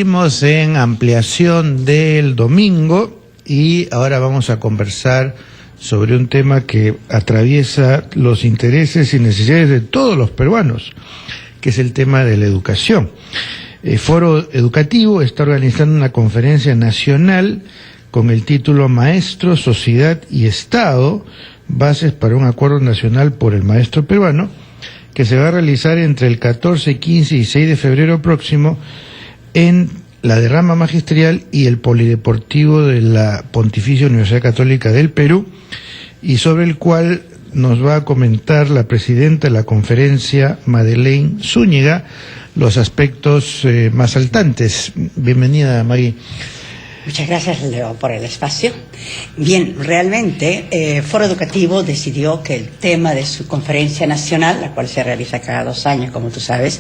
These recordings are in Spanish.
Seguimos en ampliación del domingo y ahora vamos a conversar sobre un tema que atraviesa los intereses y necesidades de todos los peruanos, que es el tema de la educación. El Foro Educativo está organizando una conferencia nacional con el título Maestros, Sociedad y Estado, bases para un acuerdo nacional por el maestro peruano, que se va a realizar entre el 14, 15 y 6 de febrero próximo en la derrama magisterial y el polideportivo de la Pontificia Universidad Católica del Perú, y sobre el cual nos va a comentar la presidenta de la conferencia, Madeleine Zúñiga, los aspectos más saltantes. Bienvenida, Magui. Muchas gracias, Leo, por el espacio. Bien, realmente, Foro Educativo decidió que el tema de su conferencia nacional, la cual se realiza cada 2 años, como tú sabes,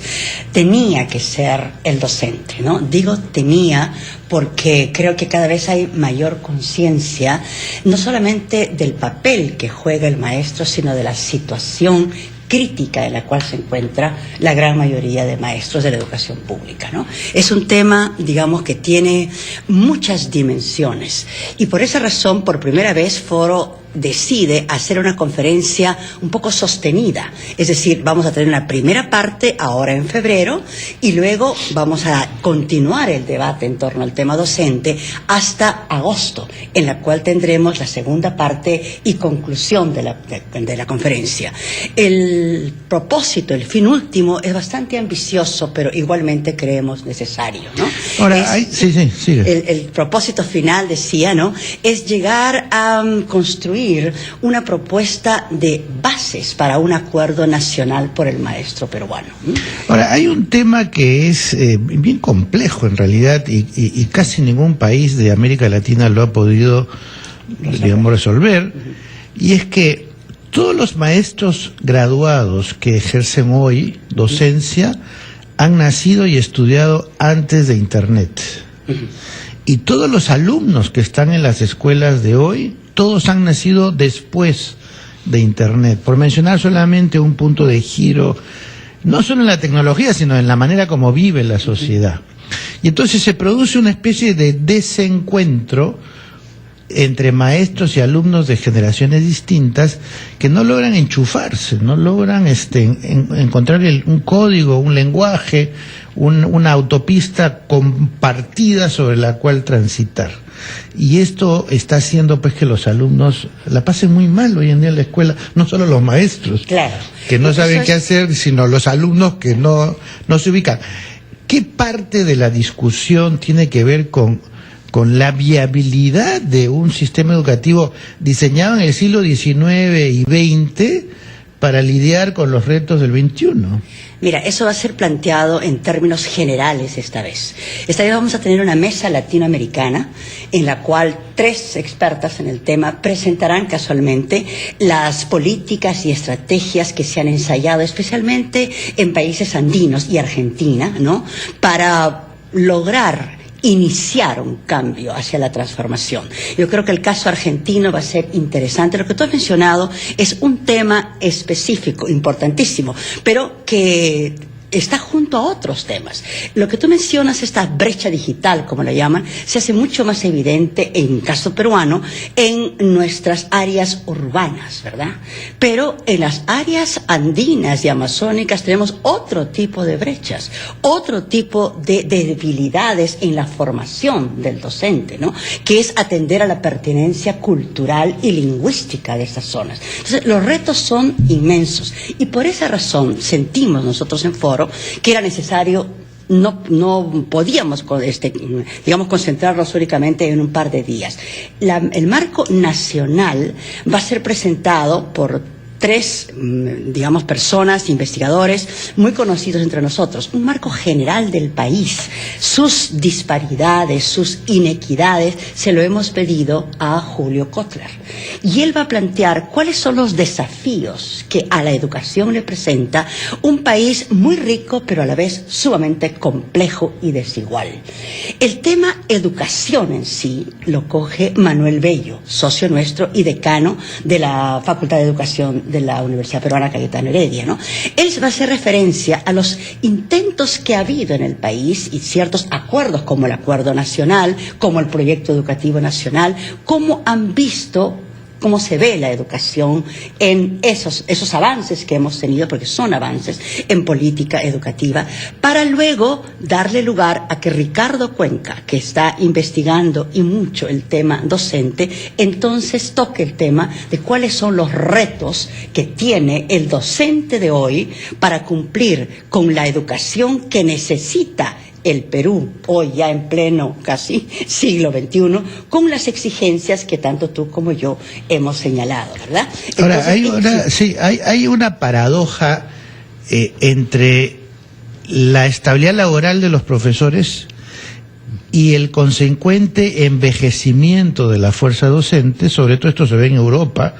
tenía que ser el docente, ¿no? Digo tenía porque creo que cada vez hay mayor conciencia, no solamente del papel que juega el maestro, sino de la situación crítica en la cual se encuentra la gran mayoría de maestros de la educación pública, ¿no? Es un tema, digamos, que tiene muchas dimensiones, y por esa razón, por primera vez, Foro decide hacer una conferencia un poco sostenida. Es decir, vamos a tener una primera parte ahora en febrero y luego vamos a continuar el debate en torno al tema docente hasta agosto, en la cual tendremos la segunda parte y conclusión de la conferencia. El propósito, el fin último, es bastante ambicioso, pero igualmente creemos necesario, ¿no? Ahora, el propósito final, decía, ¿no?, es llegar a construir una propuesta de bases para un acuerdo nacional por el maestro peruano. Ahora, hay un tema que es bien complejo en realidad y casi ningún país de América Latina lo ha podido, digamos, resolver, y es que todos los maestros graduados que ejercen hoy docencia han nacido y estudiado antes de Internet. Y todos los alumnos que están en las escuelas de hoy, todos han nacido después de Internet, por mencionar solamente un punto de giro, no solo en la tecnología, sino en la manera como vive la sociedad. Y entonces se produce una especie de desencuentro entre maestros y alumnos de generaciones distintas que no logran enchufarse, no logran encontrar un código, un lenguaje, una autopista compartida sobre la cual transitar. Y esto está haciendo pues que los alumnos la pasen muy mal hoy en día en la escuela, no solo los maestros, claro, que no saben qué hacer, sino los alumnos que no se ubican. ¿Qué parte de la discusión tiene que ver con la viabilidad de un sistema educativo diseñado en el siglo XIX y XX para lidiar con los retos del XXI? Mira, eso va a ser planteado en términos generales esta vez. Esta vez vamos a tener una mesa latinoamericana en la cual 3 expertas en el tema presentarán casualmente las políticas y estrategias que se han ensayado especialmente en países andinos y Argentina, ¿no?, para lograr iniciar un cambio hacia la transformación. Yo creo que el caso argentino va a ser interesante. Lo que tú has mencionado es un tema específico, importantísimo, pero que está junto a otros temas. Lo que tú mencionas, esta brecha digital, como la llaman, se hace mucho más evidente, en el caso peruano, en nuestras áreas urbanas, ¿verdad? Pero en las áreas andinas y amazónicas tenemos otro tipo de brechas, otro tipo de debilidades en la formación del docente, ¿no?, que es atender a la pertinencia cultural y lingüística de estas zonas. Entonces, los retos son inmensos, y por esa razón sentimos nosotros en Foro que era necesario, no podíamos, digamos, concentrarnos únicamente en un par de días. El marco nacional va a ser presentado por 3, digamos, personas, investigadores muy conocidos entre nosotros. Un marco general del país, sus disparidades, sus inequidades, se lo hemos pedido a Julio Kotler. Y él va a plantear cuáles son los desafíos que a la educación le presenta un país muy rico, pero a la vez sumamente complejo y desigual. El tema educación en sí lo coge Manuel Bello, socio nuestro y decano de la Facultad de Educación de la Universidad Peruana Cayetano Heredia, ¿no? Él va a hacer referencia a los intentos que ha habido en el país y ciertos acuerdos como el Acuerdo Nacional, como el Proyecto Educativo Nacional, cómo han visto cómo se ve la educación en esos avances que hemos tenido, porque son avances en política educativa, para luego darle lugar a que Ricardo Cuenca, que está investigando y mucho el tema docente, entonces toque el tema de cuáles son los retos que tiene el docente de hoy para cumplir con la educación que necesita el Perú, hoy ya en pleno casi siglo XXI, con las exigencias que tanto tú como yo hemos señalado, ¿verdad? Ahora, Entonces, hay una paradoja entre la estabilidad laboral de los profesores y el consecuente envejecimiento de la fuerza docente. Sobre todo esto se ve en Europa,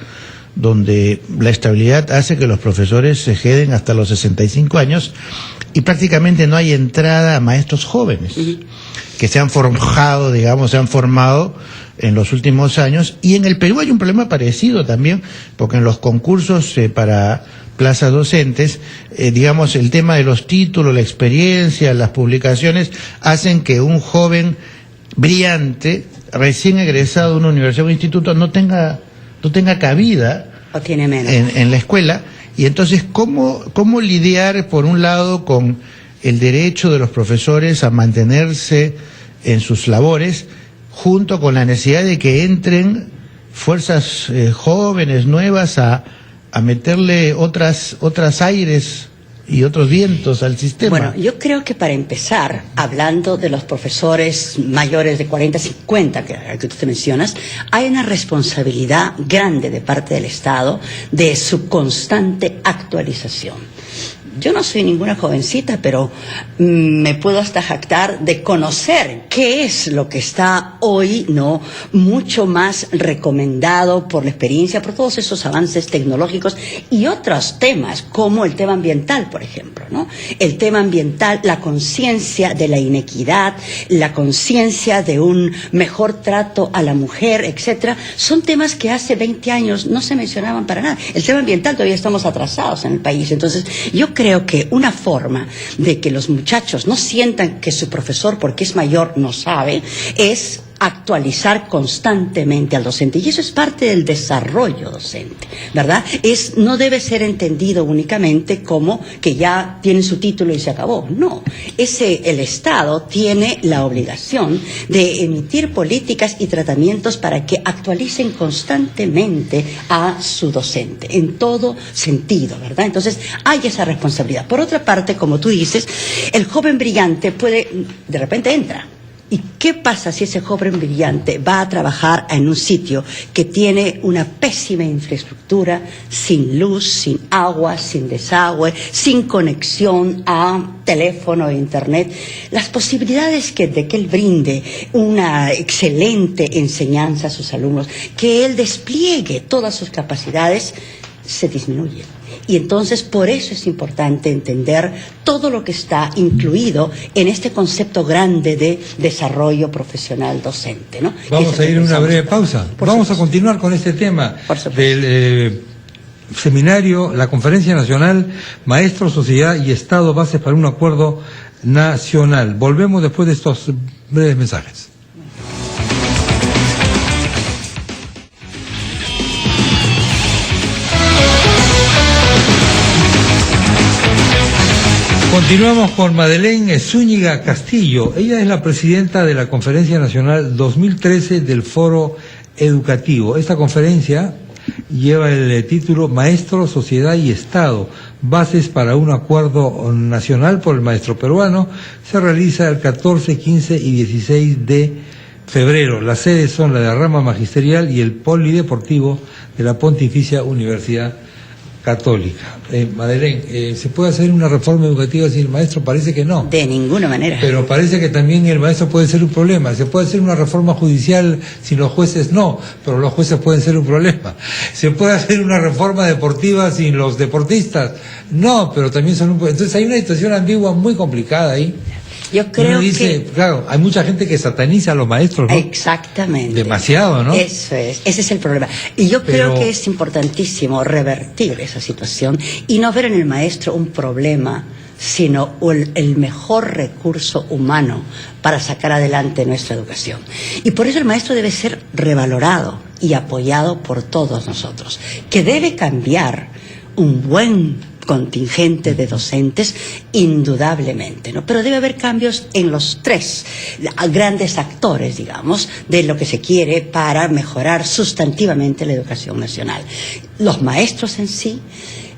donde la estabilidad hace que los profesores se queden hasta los 65 años y prácticamente no hay entrada a maestros jóvenes que se han forjado, digamos, se han formado en los últimos años. Y en el Perú hay un problema parecido también, porque en los concursos para plazas docentes, digamos, el tema de los títulos, la experiencia, las publicaciones, hacen que un joven brillante, recién egresado de una universidad o instituto, no tenga cabida o tiene menos en la escuela. Y entonces, ¿cómo lidiar, por un lado, con el derecho de los profesores a mantenerse en sus labores, junto con la necesidad de que entren fuerzas jóvenes, nuevas, a meterle otras aires y otros vientos al sistema? Bueno, yo creo que para empezar, hablando de los profesores mayores de 40, 50, que tú te mencionas, hay una responsabilidad grande de parte del Estado de su constante actualización. Yo no soy ninguna jovencita, pero me puedo hasta jactar de conocer qué es lo que está hoy, ¿no?, mucho más recomendado por la experiencia, por todos esos avances tecnológicos y otros temas, como el tema ambiental, por ejemplo, ¿no? El tema ambiental, la conciencia de la inequidad, la conciencia de un mejor trato a la mujer, etcétera, son temas que hace 20 años no se mencionaban para nada. El tema ambiental todavía estamos atrasados en el país. Entonces, yo creo que una forma de que los muchachos no sientan que su profesor, porque es mayor, no sabe, es actualizar constantemente al docente, y eso es parte del desarrollo docente, ¿verdad? No debe ser entendido únicamente como que ya tienen su título y se acabó. No, el Estado tiene la obligación de emitir políticas y tratamientos para que actualicen constantemente a su docente, en todo sentido, ¿verdad? Entonces, hay esa responsabilidad. Por otra parte, como tú dices, el joven brillante de repente entra. ¿Y qué pasa si ese joven brillante va a trabajar en un sitio que tiene una pésima infraestructura, sin luz, sin agua, sin desagüe, sin conexión a teléfono e internet? Las posibilidades de que él brinde una excelente enseñanza a sus alumnos, que él despliegue todas sus capacidades, se disminuyen. Y entonces, por eso es importante entender todo lo que está incluido en este concepto grande de desarrollo profesional docente, ¿no? Vamos a ir a una breve pausa. Vamos a continuar con este tema del seminario, la Conferencia Nacional Maestros, Sociedad y Estado, Bases para un Acuerdo Nacional. Volvemos después de estos breves mensajes. Continuamos con Madeleine Zúñiga Castillo. Ella es la presidenta de la Conferencia Nacional 2013 del Foro Educativo. Esta conferencia lleva el título Maestro, Sociedad y Estado, Bases para un Acuerdo Nacional por el Maestro Peruano. Se realiza el 14, 15 y 16 de febrero. Las sedes son la de Rama Magisterial y el Polideportivo de la Pontificia Universidad Católica. Madeleine, ¿se puede hacer una reforma educativa sin el maestro? Parece que no. De ninguna manera. Pero parece que también el maestro puede ser un problema. ¿Se puede hacer una reforma judicial sin los jueces? No, pero los jueces pueden ser un problema. ¿Se puede hacer una reforma deportiva sin los deportistas? No, pero también son un problema. Entonces hay una situación ambigua muy complicada ahí. Yo creo uno dice, claro, hay mucha gente que sataniza a los maestros, ¿no? Exactamente. Demasiado, ¿no? Eso es, ese es el problema. Y yo creo que es importantísimo revertir esa situación y no ver en el maestro un problema, sino el mejor recurso humano para sacar adelante nuestra educación. Y por eso el maestro debe ser revalorado y apoyado por todos nosotros, que debe cambiar un buen contingente de docentes, indudablemente, ¿no? Pero debe haber cambios en los tres grandes actores, digamos, de lo que se quiere para mejorar sustantivamente la educación nacional. Los maestros en sí,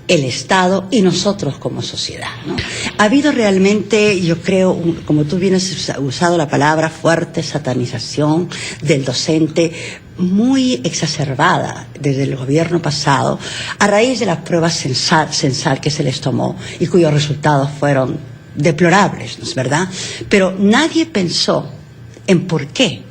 el Estado y nosotros como sociedad, ¿no? Ha habido realmente, yo creo, como tú bien has usado la palabra, fuerte satanización del docente, muy exacerbada desde el gobierno pasado, a raíz de la prueba censal que se les tomó y cuyos resultados fueron deplorables, ¿no es verdad? Pero nadie pensó en por qué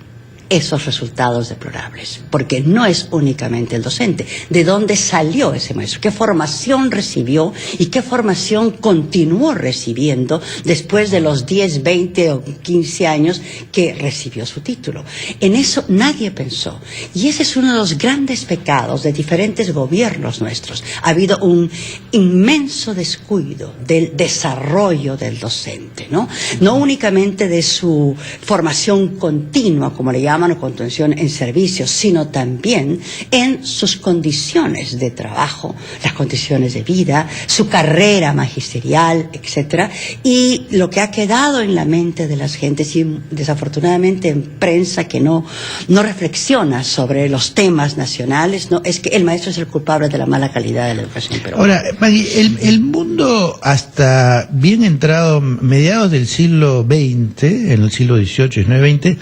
esos resultados deplorables, porque no es únicamente el docente. ¿De dónde salió ese maestro? ¿Qué formación recibió y qué formación continuó recibiendo después de los 10, 20 o 15 años que recibió su título? En eso nadie pensó. Y ese es uno de los grandes pecados de diferentes gobiernos nuestros. Ha habido un inmenso descuido del desarrollo del docente, ¿no? No únicamente de su formación continua, como le llaman, o contención en servicios, sino también en sus condiciones de trabajo, las condiciones de vida, su carrera magisterial, etcétera. Y lo que ha quedado en la mente de las gentes, y desafortunadamente en prensa que no reflexiona sobre los temas nacionales, no, es que el maestro es el culpable de la mala calidad de la educación peruana. Ahora, Maggie, el mundo hasta bien entrado, mediados del siglo XX, en el siglo XVIII, XIX, XX,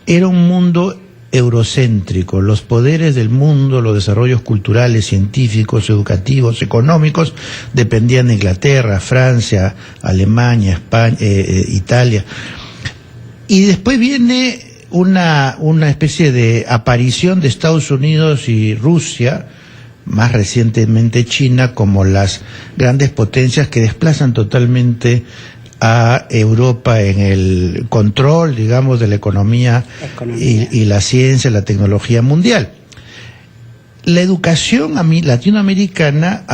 era un mundo eurocéntrico. Los poderes del mundo, los desarrollos culturales, científicos, educativos, económicos, dependían de Inglaterra, Francia, Alemania, España, Italia. Y después viene una especie de aparición de Estados Unidos y Rusia, más recientemente China, como las grandes potencias que desplazan totalmente a Europa en el control, digamos, de la economía. Y la ciencia, la tecnología mundial. La educación latinoamericana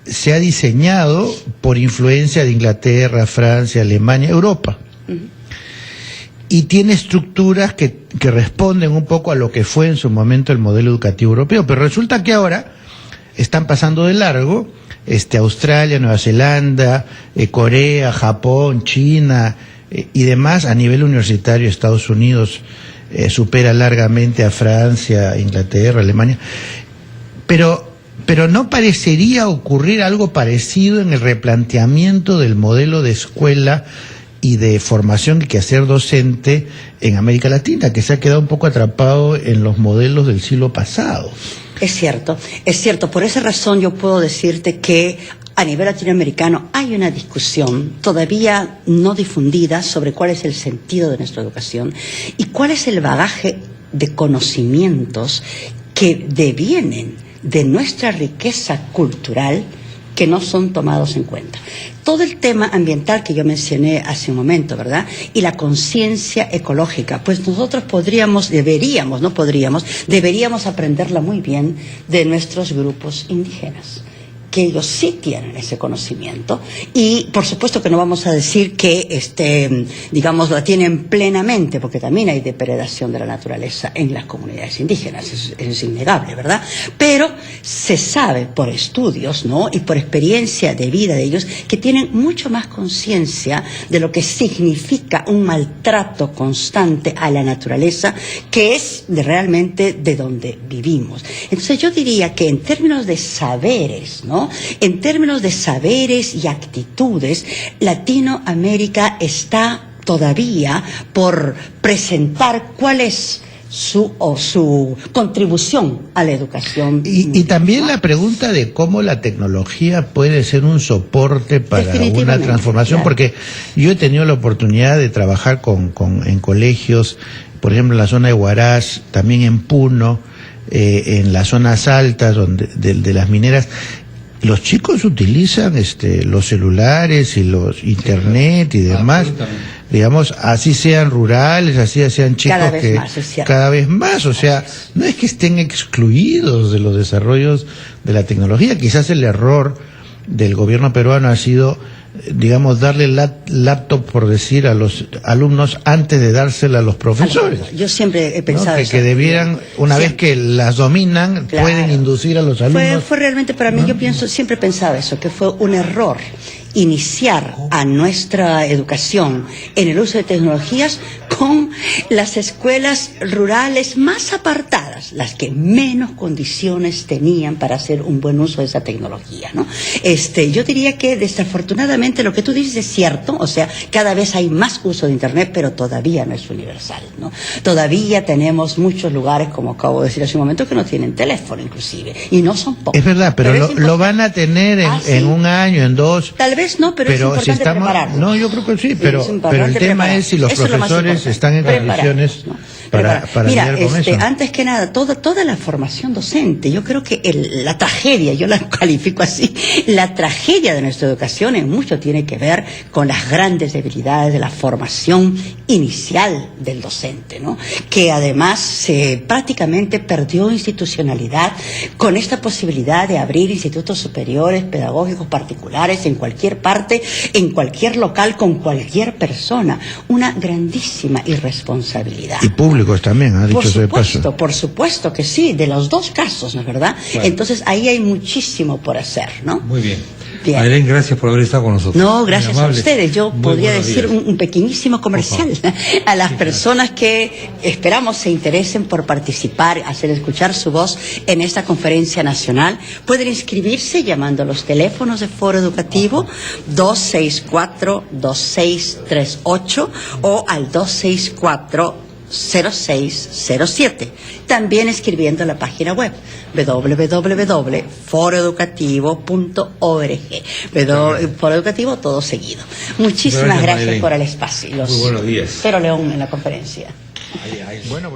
se ha diseñado por influencia de Inglaterra, Francia, Alemania, Europa. Y tiene estructuras que responden un poco a lo que fue en su momento el modelo educativo europeo, pero resulta que ahora están pasando de largo Australia, Nueva Zelanda, Corea, Japón, China y demás. A nivel universitario, Estados Unidos supera largamente a Francia, Inglaterra, Alemania. Pero no parecería ocurrir algo parecido en el replanteamiento del modelo de escuela y de formación que hay que hacer docente en América Latina, que se ha quedado un poco atrapado en los modelos del siglo pasado. Es cierto. Por esa razón yo puedo decirte que a nivel latinoamericano hay una discusión todavía no difundida sobre cuál es el sentido de nuestra educación y cuál es el bagaje de conocimientos que devienen de nuestra riqueza cultural que no son tomados en cuenta. Todo el tema ambiental que yo mencioné hace un momento, ¿verdad? Y la conciencia ecológica, pues nosotros deberíamos aprenderla muy bien de nuestros grupos indígenas, que ellos sí tienen ese conocimiento y por supuesto que no vamos a decir que digamos la tienen plenamente, porque también hay depredación de la naturaleza en las comunidades indígenas, eso es innegable, ¿verdad? Pero se sabe por estudios, ¿no? Y por experiencia de vida de ellos que tienen mucho más conciencia de lo que significa un maltrato constante a la naturaleza, que es realmente de donde vivimos. Entonces yo diría que en términos de saberes, ¿no? En términos de saberes y actitudes, Latinoamérica está todavía por presentar cuál es su contribución a la educación. Y también la pregunta de cómo la tecnología puede ser un soporte para una transformación, claro. Porque yo he tenido la oportunidad de trabajar en colegios, por ejemplo en la zona de Huaraz, también en Puno, en las zonas altas de las mineras. los chicos utilizan los celulares y los internet y demás, digamos, así sean rurales, así sean chicos Cada vez que más, es cierto. cada vez más, o sea, no es que estén excluidos de los desarrollos de la tecnología. Quizás el error del gobierno peruano ha sido, digamos, darle laptop, por decir, a los alumnos antes de dársela a los profesores. Yo siempre he ¿no? pensado Que debieran, una vez que las dominan, Claro. pueden inducir a los alumnos. Fue realmente para mí, yo siempre he pensado eso, que fue un error iniciar a nuestra educación en el uso de tecnologías con las escuelas rurales más apartadas, las que menos condiciones tenían para hacer un buen uso de esa tecnología, ¿no? Yo diría que desafortunadamente lo que tú dices es cierto, o sea, cada vez hay más uso de Internet, pero todavía no es universal, ¿no? Todavía tenemos muchos lugares, como acabo de decir hace un momento, que no tienen teléfono inclusive, y no son pocos. Es verdad, pero lo van a tener en un año, en dos. Tal vez no, pero es importante si estamos, prepararnos. no, yo creo que sí, pero el tema prepararnos. es si los Eso es lo más profesores importante. están en condiciones para Mira, lidiar con eso. antes que nada, toda la formación docente, yo creo que la tragedia, yo la califico así, la tragedia de nuestra educación en mucho tiene que ver con las grandes debilidades de la formación inicial del docente, ¿no? Que además prácticamente perdió institucionalidad con esta posibilidad de abrir institutos superiores, pedagógicos particulares en cualquier parte, en cualquier local, con cualquier persona. Una grandísima irresponsabilidad. Y públicos también, ha dicho eso de paso. Por supuesto que sí, de los dos casos, ¿no es verdad? Bueno. Entonces ahí hay muchísimo por hacer, ¿no? Muy bien. Bien. Madeleine, gracias por haber estado con nosotros. No, gracias Muy a amable. ustedes. Yo Muy podría buenos decir días. un pequeñísimo comercial a las personas que esperamos se interesen por participar, hacer escuchar su voz en esta conferencia nacional. Pueden inscribirse llamando a los teléfonos de Foro Educativo 264-2638 o al 264-0607. También escribiendo a la página web www.foroeducativo.org. Foro Educativo todo seguido. Muchísimas gracias Madeleine. por el espacio. Muy buenos días. Espero León en la conferencia. Bueno.